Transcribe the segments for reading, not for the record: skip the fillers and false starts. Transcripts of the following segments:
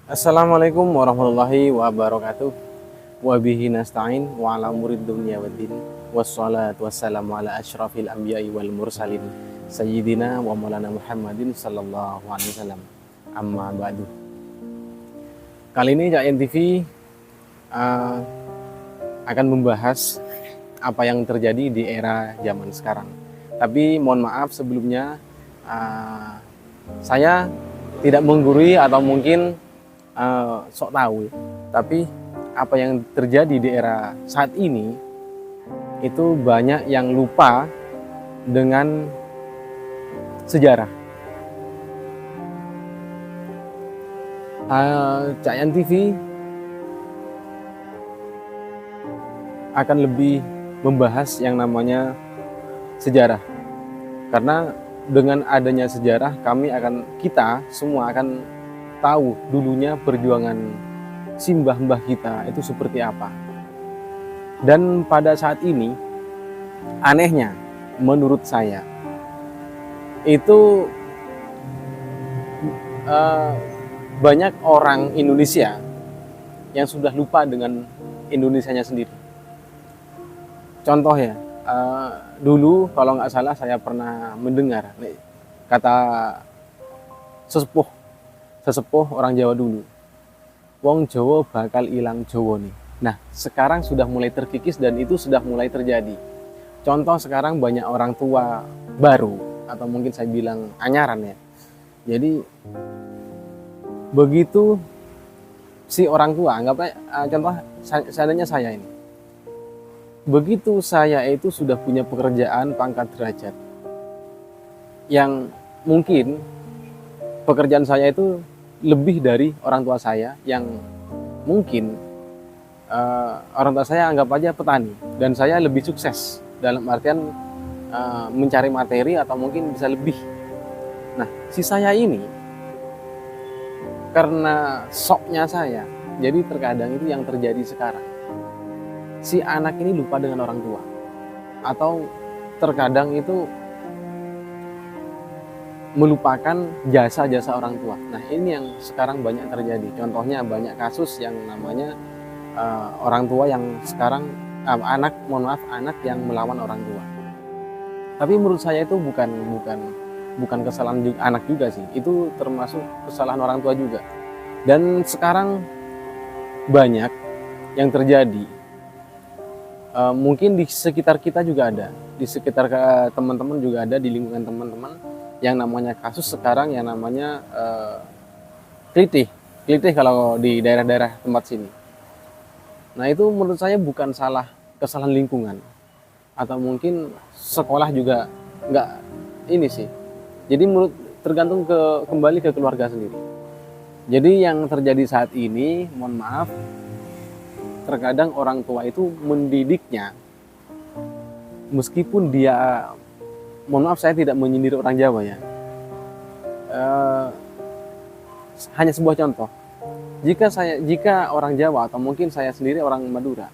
Assalamualaikum warahmatullahi wabarakatuh. Wa bihi nasta'in wa ala umurid dunya waddin. Wassalatu wassalamu ala asyrafil anbiya'i wal mursalin sayyidina wa maulana Muhammadin sallallahu alaihi wasallam. Amma ba'du. Kali ini Cak TV akan membahas apa yang terjadi di era zaman sekarang. Tapi mohon maaf sebelumnya, saya tidak menggurui atau mungkin sok tahu, tapi apa yang terjadi di era saat ini itu banyak yang lupa dengan sejarah. Cak TV akan lebih membahas yang namanya sejarah, karena dengan adanya sejarah kita semua akan tahu dulunya perjuangan simbah-mbah kita itu seperti apa. Dan pada saat ini anehnya menurut saya itu banyak orang Indonesia yang sudah lupa dengan Indonesianya sendiri. Contoh ya, dulu kalau nggak salah saya pernah mendengar kata sesepuh orang Jawa dulu, wong Jawa bakal hilang Jawa nih. Nah, sekarang sudah mulai terkikis dan itu sudah mulai terjadi. Contoh sekarang banyak orang tua baru atau mungkin saya bilang anyaran ya. Jadi begitu si orang tua, anggapnya contoh seandainya saya ini, begitu saya itu sudah punya pekerjaan pangkat derajat yang mungkin pekerjaan saya itu lebih dari orang tua saya yang mungkin orang tua saya anggap aja petani dan saya lebih sukses dalam artian mencari materi atau mungkin bisa lebih. Nah, si saya ini karena soknya saya, jadi terkadang itu yang terjadi sekarang, si anak ini lupa dengan orang tua, atau terkadang itu melupakan jasa-jasa orang tua. Nah, ini yang sekarang banyak terjadi. Contohnya banyak kasus yang namanya orang tua yang sekarang anak yang melawan orang tua. Tapi menurut saya itu bukan kesalahan anak juga sih. Itu termasuk kesalahan orang tua juga. Dan sekarang banyak yang terjadi. Mungkin di sekitar kita juga ada, di sekitar teman-teman juga ada, di lingkungan teman-teman yang namanya kasus sekarang yang namanya klitih kalau di daerah-daerah tempat sini. Nah, itu menurut saya bukan kesalahan lingkungan atau mungkin sekolah juga nggak ini sih. Jadi tergantung kembali ke keluarga sendiri. Jadi yang terjadi saat ini, mohon maaf, terkadang orang tua itu mendidiknya meskipun dia, mohon maaf saya tidak menyindir orang Jawa ya, hanya sebuah contoh, jika orang Jawa atau mungkin saya sendiri orang Madura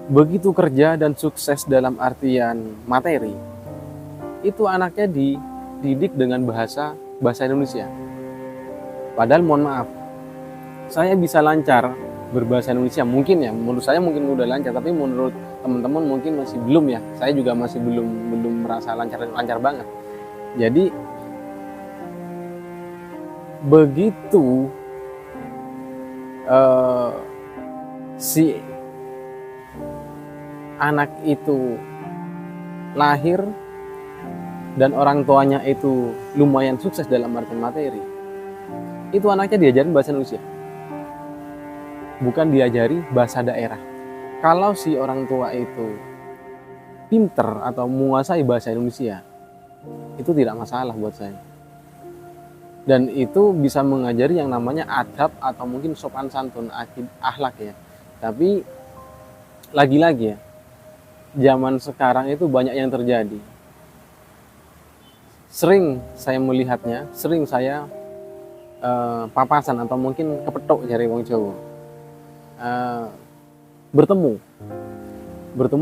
begitu kerja dan sukses dalam artian materi, itu anaknya dididik dengan bahasa Indonesia, padahal mohon maaf saya bisa lancar berbahasa Indonesia, mungkin ya, menurut saya mungkin udah lancar, tapi menurut teman-teman mungkin masih belum ya. Saya juga masih belum merasa lancar banget. Jadi begitu si anak itu lahir dan orang tuanya itu lumayan sukses dalam artian materi, itu anaknya diajarin bahasa Indonesia, bukan diajari bahasa daerah. Kalau si orang tua itu pinter atau menguasai bahasa Indonesia, itu tidak masalah buat saya. Dan itu bisa mengajari yang namanya adab atau mungkin sopan santun, akhlak ya. Tapi lagi-lagi ya, zaman sekarang itu banyak yang terjadi. Sering saya melihatnya, sering saya papasan atau mungkin kepethuk dari wong Jawa. Bertemu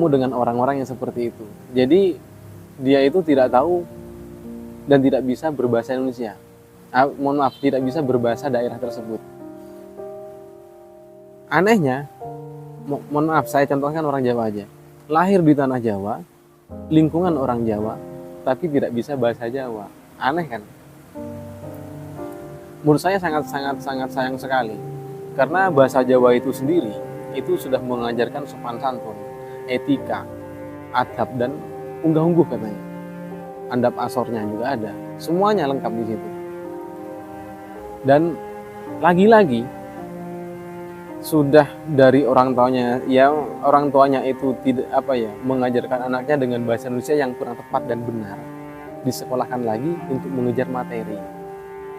dengan orang-orang yang seperti itu. Jadi dia itu tidak tahu dan tidak bisa berbahasa Indonesia. mohon maaf, tidak bisa berbahasa daerah tersebut. Anehnya, mohon maaf, saya contohkan orang Jawa aja. Lahir di tanah Jawa, lingkungan orang Jawa, tapi tidak bisa bahasa Jawa. Aneh kan? Menurut saya sangat sayang sekali. Karena bahasa Jawa itu sendiri, itu sudah mengajarkan sopan santun, etika, adab, dan unggah-ungguh katanya. Andap asornya juga ada. Semuanya lengkap di situ. Dan lagi-lagi, sudah dari orang tuanya itu tidak mengajarkan anaknya dengan bahasa Indonesia yang kurang tepat dan benar, disekolahkan lagi untuk mengejar materi.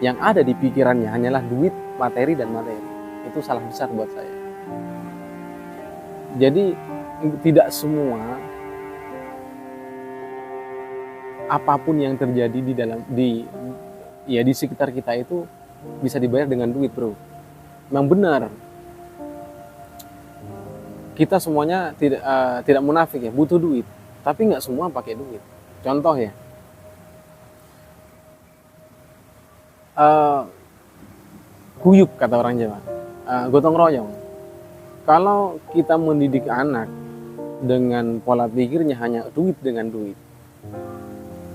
Yang ada di pikirannya hanyalah duit, materi, dan materi. Itu salah besar buat saya. Jadi tidak semua apapun yang terjadi di sekitar kita itu bisa dibayar dengan duit, bro. Memang benar, kita semuanya tidak munafik ya, butuh duit, tapi nggak semua pakai duit. Contoh ya, guyup kata orang Jawa, gotong royong. Kalau kita mendidik anak dengan pola pikirnya hanya duit dengan duit,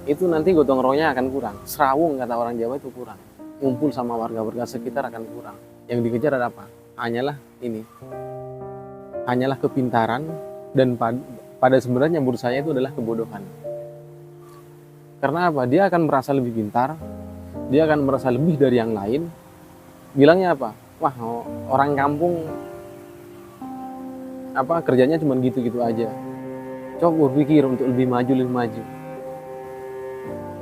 itu nanti gotong royongnya akan kurang. Serawung kata orang Jawa itu kurang. Ngumpul sama warga-warga sekitar akan kurang. Yang dikejar ada apa? Hanyalah kepintaran, dan pada sebenarnya menurut saya itu adalah kebodohan. Karena apa? Dia akan merasa lebih pintar, dia akan merasa lebih dari yang lain. Bilangnya apa? Wah, orang kampung kerjanya cuma gitu-gitu aja. Coba berpikir untuk lebih maju.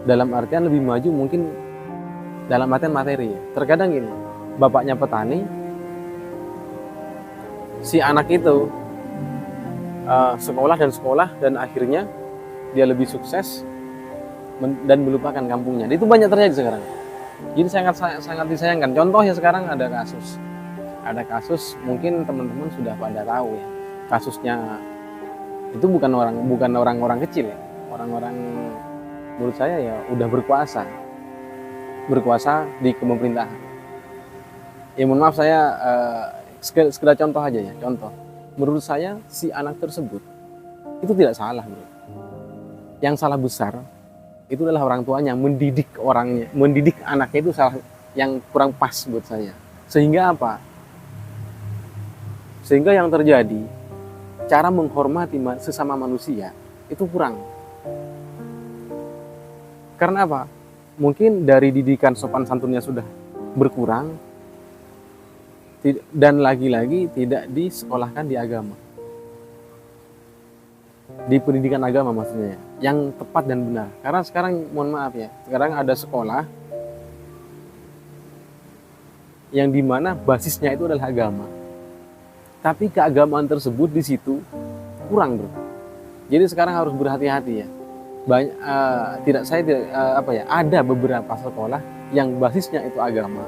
Dalam artian lebih maju mungkin dalam artian materi ya. Terkadang gini, bapaknya petani, si anak itu sekolah dan akhirnya dia lebih sukses dan melupakan kampungnya. Itu banyak terjadi sekarang. Jadi sangat disayangkan. Contohnya sekarang ada kasus mungkin teman-teman sudah pada tahu ya. Kasusnya itu bukan orang-orang kecil ya. Orang-orang menurut saya ya udah berkuasa di pemerintahan. Ya mohon maaf, saya sekedar contoh aja ya, contoh. Menurut saya si anak tersebut itu tidak salah, bro. Yang salah besar itu adalah orang tuanya mendidik anaknya, itu salah yang kurang pas buat saya. Sehingga apa? Sehingga yang terjadi, cara menghormati sesama manusia itu kurang. Karena apa? Mungkin dari didikan sopan santunnya sudah berkurang, dan lagi-lagi tidak disekolahkan di agama, di pendidikan agama maksudnya, yang tepat dan benar. Karena sekarang mohon maaf ya, sekarang ada sekolah yang dimana basisnya itu adalah agama, tapi keagamaan tersebut di situ kurang, bro. Jadi sekarang harus berhati-hati ya. Ada beberapa sekolah yang basisnya itu agama,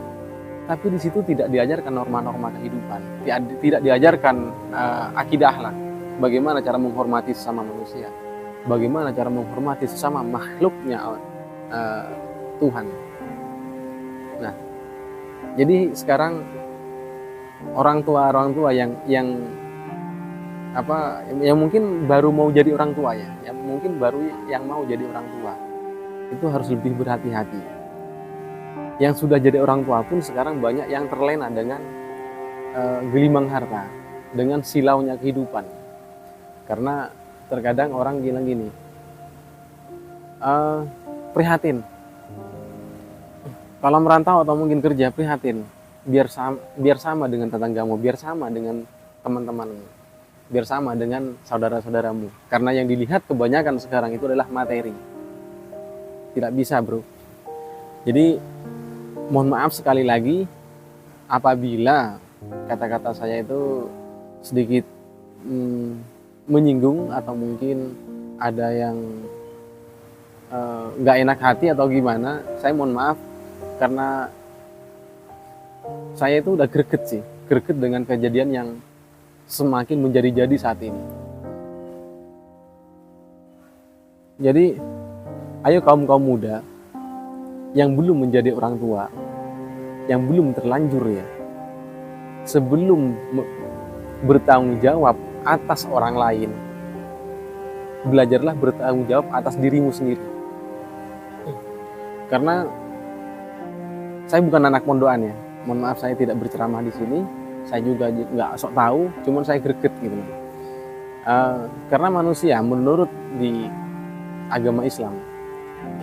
tapi di situ tidak diajarkan norma-norma kehidupan, tidak diajarkan akidah lah. Bagaimana cara menghormati sesama manusia, bagaimana cara menghormati sesama makhluknya Tuhan. Nah, jadi sekarang orang tua yang mungkin baru mau jadi orang tua ya, yang mungkin baru yang mau jadi orang tua, itu harus lebih berhati-hati. Yang sudah jadi orang tua pun sekarang banyak yang terlena dengan gelimang harta, dengan silaunya kehidupan. Karena terkadang orang bilang gini, prihatin kalau merantau atau mungkin kerja, prihatin biar sama dengan tetanggamu, biar sama dengan teman-temanmu, biar sama dengan saudara-saudaramu. Karena yang dilihat kebanyakan sekarang itu adalah materi. Tidak bisa, bro. Jadi mohon maaf sekali lagi apabila kata-kata saya itu sedikit menyinggung atau mungkin ada yang nggak enak hati atau gimana. Saya mohon maaf, karena saya itu udah greget dengan kejadian yang semakin menjadi-jadi saat ini. Jadi ayo kaum muda, yang belum menjadi orang tua, yang belum terlanjur ya, sebelum bertanggung jawab atas orang lain, belajarlah bertanggung jawab atas dirimu sendiri. Karena saya bukan anak pondokan ya, mohon maaf saya tidak berceramah di sini, saya juga nggak sok tahu, cuman saya greget gitu loh. Karena manusia menurut di agama Islam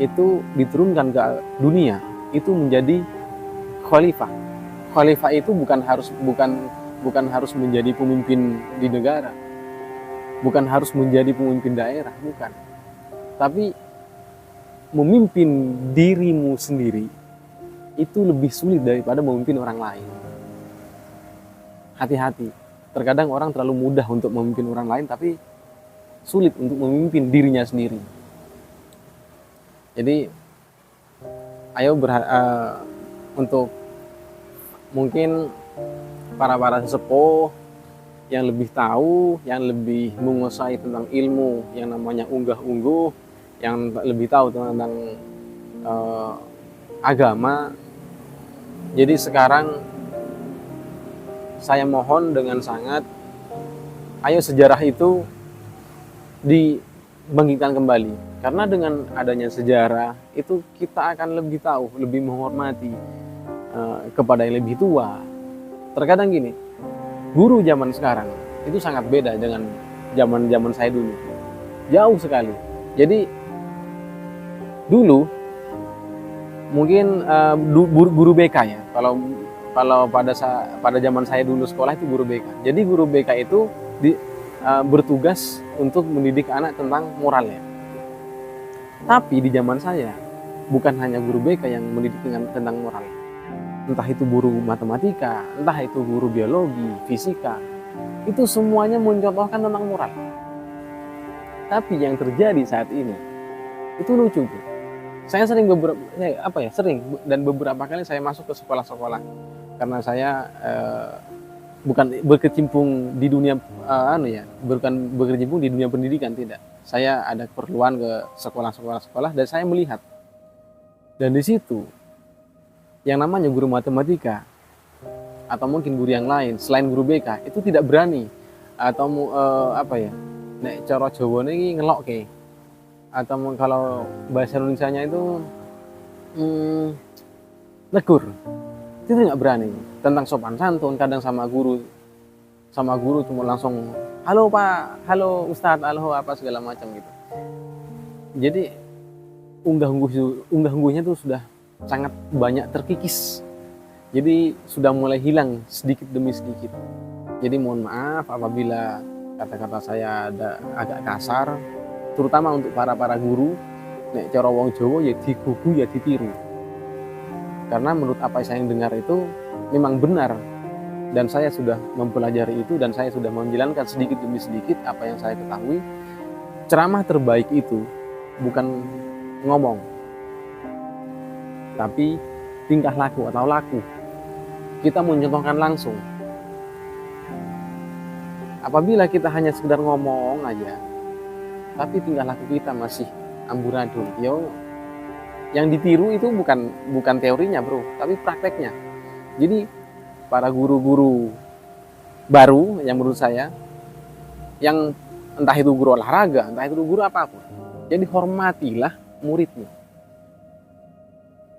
itu diturunkan ke dunia itu menjadi khalifah. Khalifah itu bukan harus menjadi pemimpin di negara, bukan harus menjadi pemimpin daerah, bukan. Tapi memimpin dirimu sendiri itu lebih sulit daripada memimpin orang lain. Hati-hati. Terkadang orang terlalu mudah untuk memimpin orang lain, tapi sulit untuk memimpin dirinya sendiri. Jadi, ayo untuk mungkin para sesepuh yang lebih tahu, yang lebih menguasai tentang ilmu yang namanya unggah-ungguh, yang lebih tahu tentang agama. Jadi sekarang saya mohon dengan sangat, ayo sejarah itu dibangkitkan kembali. Karena dengan adanya sejarah itu kita akan lebih tahu, lebih menghormati kepada yang lebih tua. Terkadang gini, guru zaman sekarang itu sangat beda dengan zaman saya dulu. Jauh sekali. Jadi dulu mungkin guru BK ya. Kalau pada zaman saya dulu sekolah itu guru BK. Jadi guru BK itu bertugas untuk mendidik anak tentang moralnya. Tapi di zaman saya bukan hanya guru BK yang mendidik tentang moral. Entah itu guru matematika, entah itu guru biologi, fisika, itu semuanya mencontohkan tentang moral. Tapi yang terjadi saat ini itu lucu tuh. Saya sering dan beberapa kali saya masuk ke sekolah-sekolah karena saya bukan berkecimpung di dunia bukan berkecimpung di dunia pendidikan, tidak. Saya ada keperluan ke sekolah dan saya melihat. Dan di situ yang namanya guru matematika atau mungkin guru yang lain selain guru BK itu tidak berani atau nek cara Jawa ini ngelok ke, atau kalau bahasa Indonesianya itu negur, itu nggak berani tentang sopan santun. Kadang sama guru cuma langsung halo Pak, halo Ustadz, halo apa segala macam gitu. Jadi unggah-ungguhnya itu sudah sangat banyak terkikis. Jadi sudah mulai hilang sedikit demi sedikit. Jadi mohon maaf apabila kata-kata saya ada agak kasar, terutama untuk para guru. Nek cara wong Jawa ya digugu ya ditiru. Karena menurut apa yang saya dengar itu memang benar, dan saya sudah mempelajari itu dan saya sudah menjalankan sedikit demi sedikit apa yang saya ketahui. Ceramah terbaik itu bukan ngomong, tapi tingkah laku atau laku. Kita mencontohkan langsung. Apabila kita hanya sekedar ngomong aja, tapi tingkah laku kita masih amburadul, yang ditiru itu bukan teorinya bro, tapi prakteknya. Jadi para guru-guru baru yang menurut saya, yang entah itu guru olahraga, entah itu guru apapun, jadi hormatilah muridmu,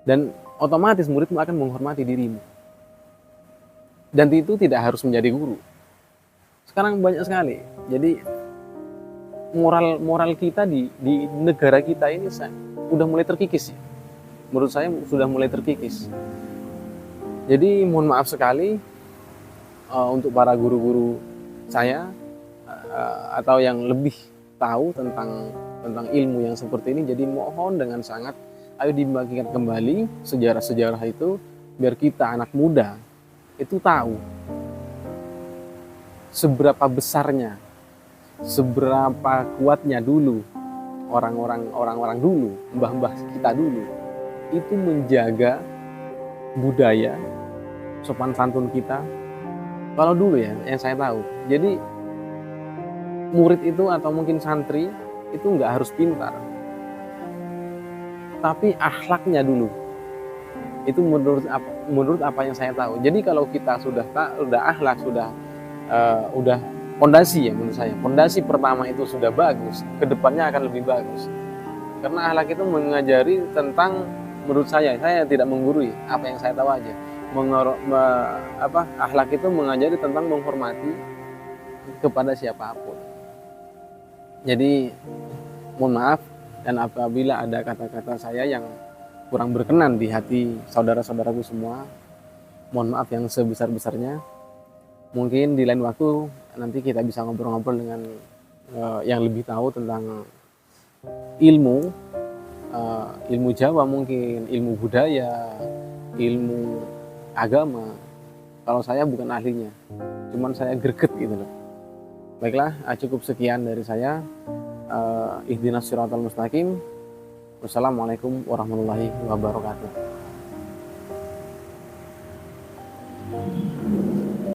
dan otomatis muridmu akan menghormati dirimu. Dan itu tidak harus menjadi guru. Sekarang banyak sekali. Jadi moral kita di negara kita ini udah mulai terkikis ya. Menurut saya sudah mulai terkikis. Jadi mohon maaf sekali untuk para guru-guru saya atau yang lebih tahu tentang ilmu yang seperti ini. Jadi mohon dengan sangat, ayo dibagikan kembali sejarah-sejarah itu biar kita anak muda itu tahu seberapa besarnya, seberapa kuatnya dulu orang-orang dulu, mbah-mbah kita dulu itu menjaga budaya sopan santun kita. Kalau dulu ya yang saya tahu, jadi murid itu atau mungkin santri itu nggak harus pintar, tapi akhlaknya dulu Itu menurut apa yang saya tahu. Jadi kalau kita sudah akhlak, udah pondasi ya menurut saya. Pondasi pertama itu sudah bagus, kedepannya akan lebih bagus. Karena akhlak itu mengajari tentang, menurut saya tidak menggurui, apa yang saya tahu aja. Akhlak itu mengajari tentang menghormati kepada siapapun. Jadi mohon maaf dan apabila ada kata-kata saya yang kurang berkenan di hati saudara-saudaraku semua, mohon maaf yang sebesar-besarnya. Mungkin di lain waktu nanti kita bisa ngobrol-ngobrol dengan yang lebih tahu tentang ilmu Jawa, mungkin ilmu budaya, ilmu agama. Kalau saya bukan ahlinya, cuman saya greget gitu loh. Baiklah, cukup sekian dari saya. Ihdinas siratal mustaqim. Wassalamualaikum warahmatullahi wabarakatuh.